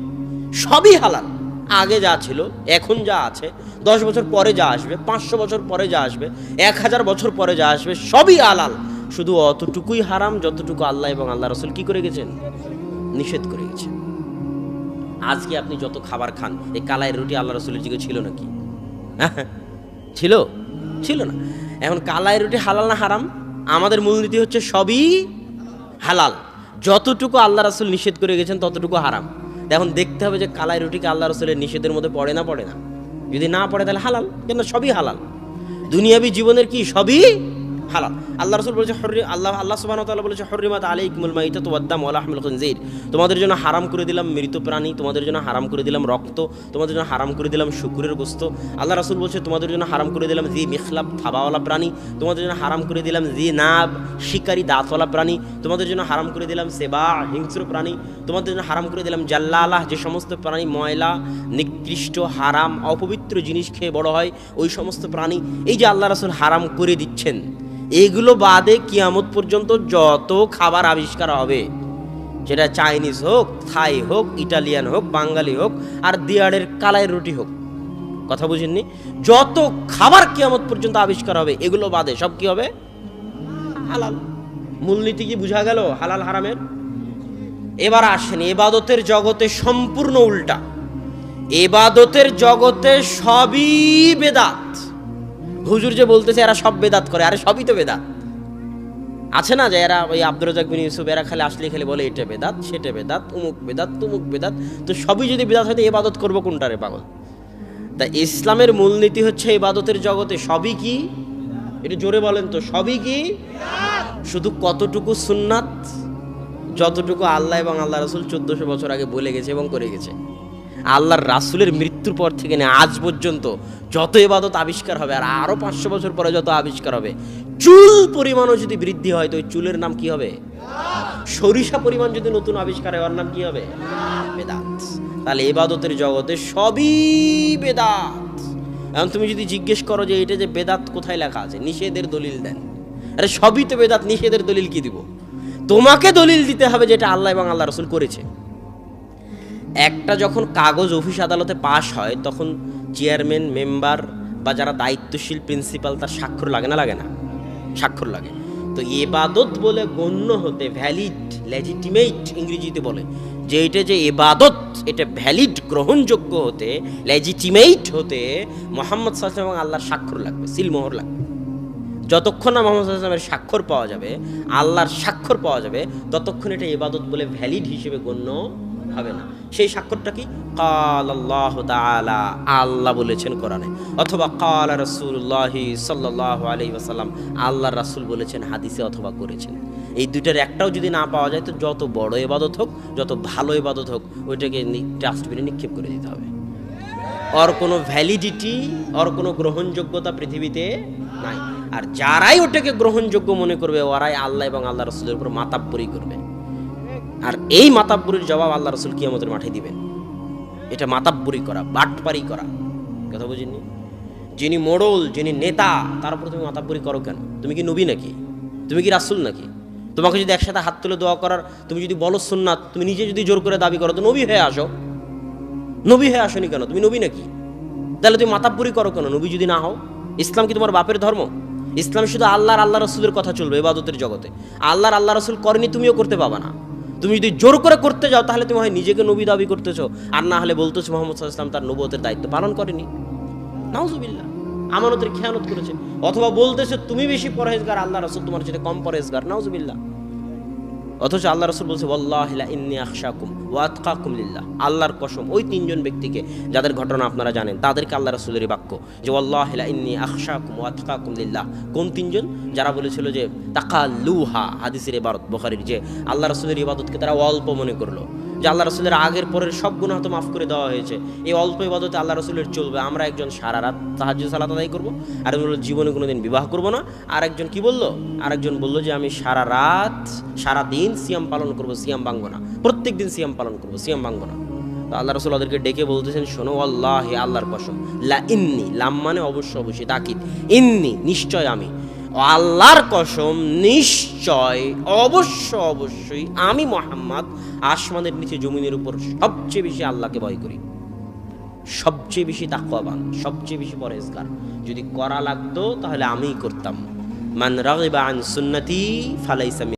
সবই হালাল। আগে যা ছিল, এখন যা আছে, 10 বছর পরে যা আসবে, 500 বছর পরে যা আসবে, 1000 বছর পরে যা আসবে, সবই হালাল। শুধু অতটুকুই হারাম যতটুকু আল্লাহ এবং আল্লাহ রাসূল কি করে গেছেন? নিষেধ করে গেছেন। আজকে আপনি যত খাবার খান, এই কালাই রুটি আল্লাহ রাসূলের যুগে ছিল নাকি? ছিল না। এখন কালাই রুটি হালাল না হারাম? আমাদের মূলনীতি হচ্ছে সবই হালাল, যতটুকু আল্লাহ রাসূল নিষেধ করে গেছেন ততটুকু হারাম। এখন দেখতে হবে যে কালাই রুটিকে আল্লাহ রাসূলের নিষেধের মধ্যে পড়ে না? যদি না পড়ে তাহলে হালাল, কেন? সবই হালাল। দুনিয়াবী জীবনের কি? সবই হালাল। আল্লাহ রাসূল বলেছে আল্লাহ সুবহানাহু ওয়া তাআলা বলেছে হররিমাত আলাইকুমুল মাইতাতু ওয়াদ-দাম ওয়া লাহমুল খিনজির। তোমাদের জন্য হারাম করে দিলাম মৃত প্রাণী, তোমাদের জন্য হারাম করে দিলাম রক্ত, তোমাদের জন্য হারাম করে দিলাম শুকরের গোশত। আল্লাহ রাসূল বলেছে তোমাদের জন্য হারাম করে দিলাম জি মিখলাব থাবাওয়ালা প্রাণী, তোমাদের জন্য হারাম করে দিলাম জি নাব শিকারী দাঁতওয়ালা প্রাণী, তোমাদের জন্য হারাম করে দিলাম সেবা হিংস্র প্রাণী, তোমাদের জন্য হারাম করে দিলাম জাল্লালাহ যে সমস্ত প্রাণী ময়লা নিকৃষ্ট হারাম অপবিত্র জিনিস খেয়ে বড় হয় ওই সমস্ত প্রাণী। এই যে আল্লাহ রাসূল হারাম করে দিচ্ছেন, এগুলো বাদে কিয়ামত পর্যন্ত যত খাবার আবিষ্কার হবে, সেটা চাইনিজ হোক, থাই হোক, ইটালিয়ান হোক, বাঙালি হোক, আর দিয়াড়ের কালাই রুটি হোক, কথা বুঝেননি? যত খাবার কিয়ামত পর্যন্ত আবিষ্কার হবে এগুলো বাদে সব কি হবে? হালাল। মূলনীতি কি বুঝা গেল হালাল হারামের? এবার আসেন ইবাদতের জগতে সম্পূর্ণ উল্টা। ইবাদতের জগতে সবই বেদাত। হুজুর যে বলতেছে এরা সব বেদাত করে, আরে সবই তো বেদাত। আছে না যে এরা ওই আব্দুর রাজ্জাক বিন ইউসুফ এরা খালি আসলে খালি বলে এটা বেদাত সেটা বেদাত উমুক বেদাত তুমুক বেদাত। তো সবই যদি বেদাত হয় তো ইবাদত করবো কোনটারে পাগল? তা ইসলামের মূলনীতি হচ্ছে ইবাদতের জগতে সবই কি? এটা জোরে বলেন তো, সবই কি? শুধু কতটুকু সুন্নাত? যতটুকু আল্লাহ এবং আল্লাহ রাসূল 1400 বছর আগে বলে গেছে এবং করে গেছে। আল্লাহর রাসূলের মৃত্যুর পর থেকে নিয়ে আজ পর্যন্ত যত ইবাদত আবিষ্কার হবে আর আরো 500 বছর পরে যত আবিষ্কার হবে, চুল পরিমাণও যদি বৃদ্ধি হয় তো ওই চুলের নাম কি হবে? সরিষা পরিমাণ যদি নতুন আবিষ্কার হয় ওর নাম কি হবে? বেদাত। তাহলে ইবাদতের জগতে সবই বেদাত। এখন তুমি যদি জিজ্ঞেস করো যে এটা যে বেদাত কোথায় লেখা আছে, নিষেধের দলিল দেন। আরে সবই তো বেদাত, নিষেধের দলিল কি দিব? তোমাকে দলিল দিতে হবে যেটা আল্লাহ এবং আল্লাহ রাসূল করেছে। একটা যখন কাগজ অফিস আদালতে পাশ হয় তখন চেয়ারম্যান মেম্বার বা যারা দায়িত্বশীল প্রিন্সিপাল তার স্বাক্ষর লাগে না? লাগে না? স্বাক্ষর লাগে। তো ইবাদত বলে গণ্য হতে, ভ্যালিড লেজিটিমেট ইংরেজিতে বলে, যে এটা যে ইবাদত, এটা ভ্যালিড, গ্রহণযোগ্য হতে, লেজিটিমেট হতে মুহাম্মদ সাল্লাল্লাহু আলাইহি ওয়াসাল্লাম এবং আল্লাহর স্বাক্ষর লাগবে, সিলমোহর লাগবে। যতক্ষণ না মুহাম্মদ সাল্লাল্লাহু আলাইহি ওয়াসাল্লামের স্বাক্ষর পাওয়া যাবে, আল্লাহর স্বাক্ষর পাওয়া যাবে, ততক্ষণ এটা ইবাদত বলে ভ্যালিড হিসেবে গণ্য হবে না। সেই স্বাক্ষরটা কি? কাল আল্লাহ তাআলা, আল্লাহ বলেছেন কোরআনে, অথবা কাল রাসূলুল্লাহ সাল্লাল্লাহু আলাইহি ওয়াসাল্লাম, আল্লাহর রাসূল বলেছেন হাদিসে অথবা করেছেন। এই দুইটার একটাও যদি না পাওয়া যায়, তো যত বড় ইবাদত হোক, যত ভালো ইবাদত হোক, ওইটাকে ডাস্টবিনে নিক্ষেপ করে দিতে হবে। ওর কোনো ভ্যালিডিটি, ওর কোনো গ্রহণযোগ্যতা পৃথিবীতে নাই। আর যারাই ওটাকে গ্রহণযোগ্য মনে করবে, ওরাই আল্লাহ এবং আল্লাহ রাসূলের উপর মাতাব্বরি করবে। আর এই মাতাব্বরির জবাব আল্লাহ রাসূল কিয়ামতের মাঠে দিবেন। এটা মাতাব্বরি করা, বাটপারি করা, কথা বুঝিনি? যিনি মোড়ল, যিনি নেতা, তার উপর তুমি মাতাব্বরি করো কেন? তুমি কি নবী নাকি? তুমি কি রাসূল নাকি? তোমাকে যদি একসাথে হাত তুলে দোয়া করার, তুমি যদি বলো সুন্নাত, তুমি নিজে যদি জোর করে দাবি করো, তো নবী হয়ে আসো। নবী হয়ে আসনি কেন? তুমি নবী নাকি? তাহলে তুমি মাতাব্বরি করো কেন নবী যদি না হও? ইসলাম কি তোমার বাপের ধর্ম? ইসলাম শুধু আল্লাহর আল্লাহ রাসূলের কথা চলবে ইবাদতের জগতে। আল্লাহর আল্লাহ রাসূল করেনি, তুমিও করতে পাবা না। তুমি যদি জোর করে করতে যাও, তাহলে তুমি হয় নিজেকে নবী দাবি করতেছো, আর না হলে বলতেছো মুহাম্মদ সাল্লাল্লাহু আলাইহি ওয়াসাল্লাম তার নবুয়তের দায়িত্ব পালন করেনি, নাউজুবিল্লাহ, আমানতের খেয়ানত করেছে। অথবা বলতেছো তুমি বেশি পরহেজগার, আল্লাহ রাসূল তোমার চেয়ে কম পরহেজগার, নাউজুবিল্লাহ। অথচ আল্লাহ রাসূল বলছে ওয়াল্লাহি লা ইন্নী আখশাকুম ওয়া আতকাকুম লিল্লাহ, আল্লাহর কসম, ওই তিনজন ব্যক্তিকে যাদের ঘটনা আপনারা জানেন, তাদেরকে আল্লাহ রাসূলের বাক্য যে ওয়াল্লাহি লা ইন্নী আখশাকুম ওয়া আতকাকুম লিল্লাহ। কোন তিনজন? যারা বলেছিল যে তাকাল্লুহা, হাদিসের ইবারত বুখারীর, যে আল্লাহ রাসূলের ইবাদতকে তারা অল্প মনে করলো, যে আল্লাহ রাসূলের আগের পরের সব গুনাহ তো মাফ করে দেওয়া হয়েছে, এই অল্প ইবাদতে আল্লাহ রাসূলের চলবে। আমরা একজন সারা রাত তাহাজ্জুদ সালাত আদায় করব, আর জীবনে কোনোদিন বিবাহ করব না। আর একজন কি বলল? আরেকজন বলল যে আমি সারা রাত সারা দিন সিয়াম পালন করব, সিয়াম ভাঙবো না, প্রত্যেক দিন সিয়াম পালন করব, সিয়াম ভাঙবো না। তো আল্লাহ রাসূল ওদেরকে ডেকে বলতেছেন, শোনো, আল্লাহি, আল্লাহর কসম, লা ইন্নী, লাম মানে অবশ্য অবশ্যই, তাকিদ, ইন্নী নিশ্চয় আমি, আল্লাহর কসম নিশ্চয়, অবশ্য অবশ্যই আমি মুহাম্মদ আসমানের নিচে জমিনের উপর সবচেয়ে বেশি আল্লাহকে ভয় করি, সবচেয়ে বেশি তাকওয়াবান, সবচেয়ে বেশি পরহেজগার। যদি করা লাগতো তাহলে আমিই করতাম। মান রাগিবা আন সুন্নতি ফালাইসা